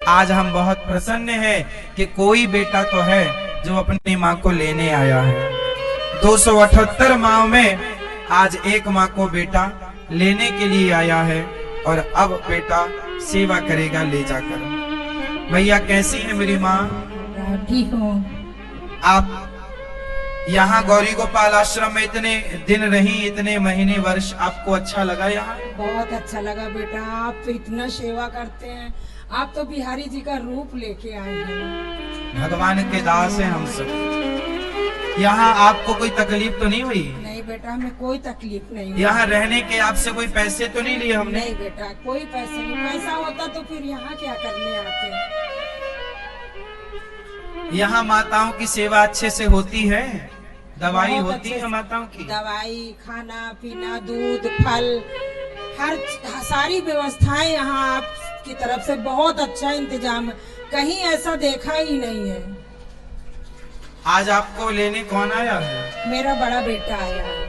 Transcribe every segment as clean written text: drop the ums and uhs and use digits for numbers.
आज हम बहुत प्रसन्न हैं कि कोई बेटा तो है जो अपनी माँ को लेने आया है। 278 माँ में आज एक माँ को बेटा लेने के लिए आया है और अब बेटा सेवा करेगा ले जाकर। भैया कैसी है मेरी माँ? ठीक हूँ। आप यहाँ गौरी गोपाल आश्रम में इतने दिन रही, इतने महीने वर्ष, आपको अच्छा लगा यहाँ? बहुत अच्छा लगा बेटा, आप तो इतना सेवा करते हैं, आप तो बिहारी जी का रूप लेके आए हैं। भगवान के दास हैं हम सब। यहाँ आपको कोई तकलीफ तो नहीं हुई? नहीं बेटा, हमें कोई तकलीफ नहीं। यहाँ रहने के आपसे कोई पैसे तो नहीं लिए हमने? नहीं बेटा, कोई पैसे नहीं। पैसा होता तो फिर यहाँ क्या करने आते। यहाँ माताओं की सेवा अच्छे से होती है? दवाई होती है माताओं की? दवाई, खाना पीना, दूध, फल, हर सारी व्यवस्थाएं यहाँ आपकी तरफ से बहुत अच्छा इंतजाम है, कहीं ऐसा देखा ही नहीं है। आज आपको लेने कौन आया है? मेरा बड़ा बेटा आया है।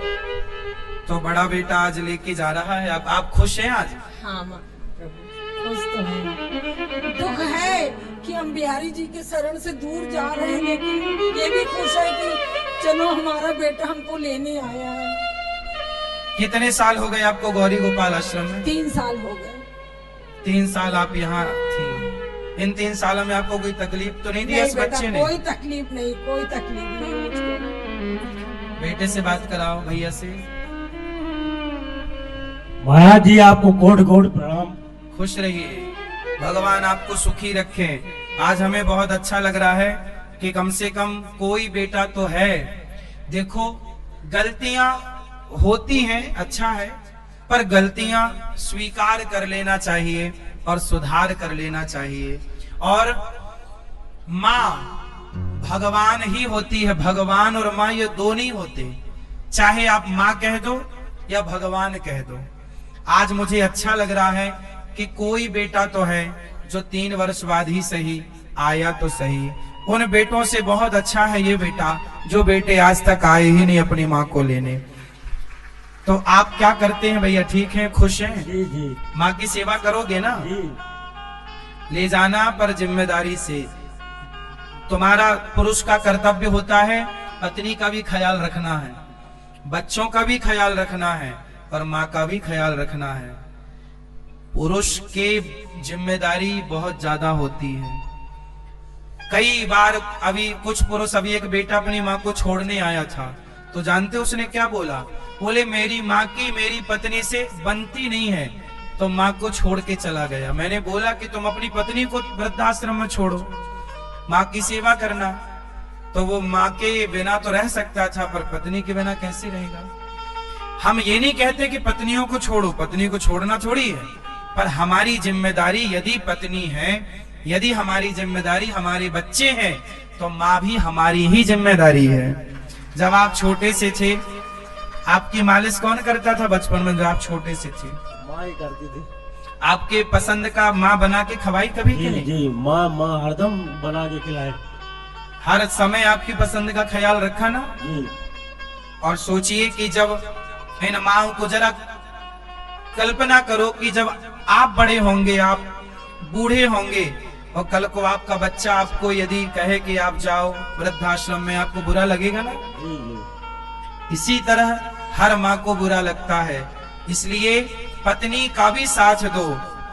तो बड़ा बेटा आज लेके जा रहा है, आप खुश हैं आज? हाँ माँ प्रभु, खुश तो है। दुख है कि हम बिहारी जी के शरण से दूर जा रहे हैं, लेकिन ये भी खुश है कि चलो हमारा बेटा हमको लेने आया है। कितने साल हो गए आपको गौरी गोपाल आश्रम में? 3 साल हो गए। 3 साल आप यहाँ थी। इन 3 सालों में आपको कोई तकलीफ तो नहीं दी इस बच्चे ने? कोई तकलीफ नहीं, कोई तकलीफ नहीं मुझको। बेटे से बात कराओ, भैया से। महाराज जी आपको कोट कोट प्रणाम। खुश रहिए, भगवान आपको सुखी रखे। आज हमें बहुत अच्छा लग रहा है कि कम से कम कोई बेटा तो है। देखो गलतियां होती हैं, अच्छा है, पर गलतियां स्वीकार कर लेना चाहिए और सुधार कर लेना चाहिए। और माँ भगवान ही होती है, भगवान और माँ ये दो नहीं होते। चाहे आप माँ कह दो या भगवान कह दो। आज मुझे अच्छा लग रहा है कि कोई बेटा तो है जो 3 वर्ष बाद ही सही आया तो सही। उन बेटों से बहुत अच्छा है ये बेटा जो बेटे आज तक आए ही नहीं अपनी माँ को लेने। तो आप क्या करते हैं भैया? ठीक हैं, खुश हैं? जी जी। माँ की सेवा करोगे ना? जी। ले जाना पर जिम्मेदारी से। तुम्हारा पुरुष का कर्तव्य होता है पत्नी का भी ख्याल रखना है, बच्चों का भी ख्याल रखना है और माँ का भी ख्याल रखना है। पुरुष के जिम्मेदारी बहुत ज्यादा होती है। कई बार अभी कुछ पुरुष, अभी एक बेटा अपनी माँ को छोड़ने आया था, तो जानते उसने क्या बोला? बोले मेरी माँ की मेरी पत्नी से बनती नहीं है, तो माँ को छोड़ के चला गया। मैंने बोला कि तुम अपनी पत्नी को वृद्धाश्रम में छोड़ो, माँ की सेवा करना। तो वो माँ के बिना तो रह सकता था, पर पत्नी के बिना कैसे रहेगा? हम ये नहीं कहते कि पत्नियों को छोड़ो, पत्नी को छोड़ना थोड़ी है, पर हमारी जिम्मेदारी यदि पत्नी है, यदि हमारी जिम्मेदारी हमारे बच्चे हैं, तो माँ भी हमारी ही जिम्मेदारी है। जब आप छोटे से थे, आपकी मालिश कौन करता था बचपन में? जब आप छोटे से थे, माँ ही करती थी। आपके पसंद का माँ बना के खवाई कभी जी के नहीं? जी, माँ हरदम बना के खिलाए। हर समय आपकी पसंद का ख्याल रखा ना? जी। और सोचिए कि जब इन माओ को जरा कल्पना करो कि जब आप बड़े होंगे, आप बूढ़े होंगे, और कल को आपका बच्चा आपको यदि कहे कि आप जाओ वृद्धाश्रम में, आपको बुरा लगेगा ना? जी जी। इसी तरह हर माँ को बुरा लगता है। इसलिए पत्नी का भी साथ दो,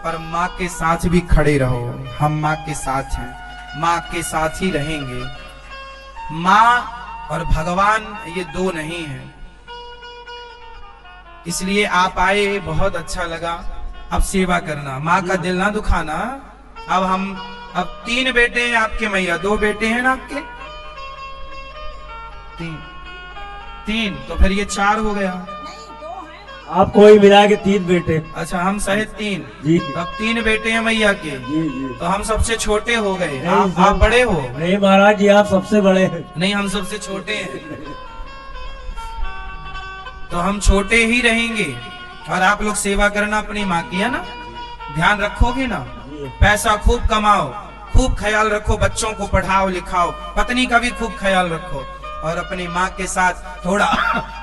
पर माँ के साथ भी खड़े रहो। हम माँ के साथ हैं, माँ के साथ ही रहेंगे। माँ और भगवान ये दो नहीं है। इसलिए आप आए, बहुत अच्छा लगा। अब सेवा करना, माँ का दिल ना दुखाना। अब 3 बेटे हैं आपके मैया, 2 बेटे हैं ना आपके? 3 तो फिर ये 4 हो गया। नहीं, 2 हैं। आपको ही मिला के 3 बेटे। अच्छा, हम सहित 3। जी। अब 3 बेटे हैं मैया के। जी जी। तो हम सबसे छोटे हो गए। नहीं, आप बड़े हो? नहीं महाराज जी, आप सबसे बड़े हैं। नहीं, हम सबसे छोटे हैं। तो हम छोटे ही रहेंगे। और आप लोग सेवा करना अपनी माँ की, है ना? ध्यान रखोगे ना? पैसा खूब कमाओ, खूब ख्याल रखो, बच्चों को पढ़ाओ लिखाओ, पत्नी का भी खूब ख्याल रखो, और अपनी माँ के साथ थोड़ा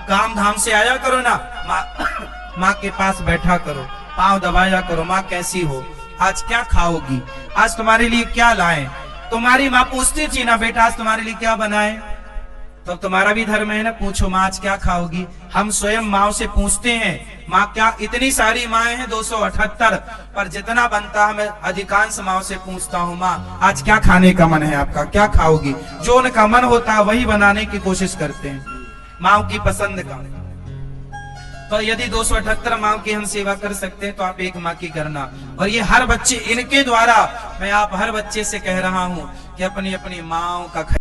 काम धाम से आया करो ना। माँ के पास बैठा करो, पाँव दबाया करो, माँ कैसी हो। आज क्या खाओगी, आज तुम्हारे लिए क्या लाएं। तुम्हारी माँ पूछती थी ना बेटा आज तुम्हारे लिए क्या बनाए, तो तुम्हारा भी धर्म है ना, पूछो माँ आज क्या खाओगी। हम स्वयं माँ से पूछते हैं माँ क्या, इतनी सारी माएँ हैं 278, पर जितना बनता है मैं अधिकांश माँ से पूछता हूँ माँ आज क्या खाने का मन है आपका, क्या खाओगी। जो उनका मन होता है वही बनाने की कोशिश करते हैं, माँ की पसंद का। तो यदि 278 माँ की हम सेवा कर सकते हैं तो आप एक माँ की करना। और ये हर बच्चे, इनके द्वारा मैं आप हर बच्चे से कह रहा हूँ कि अपनी अपनी माँ का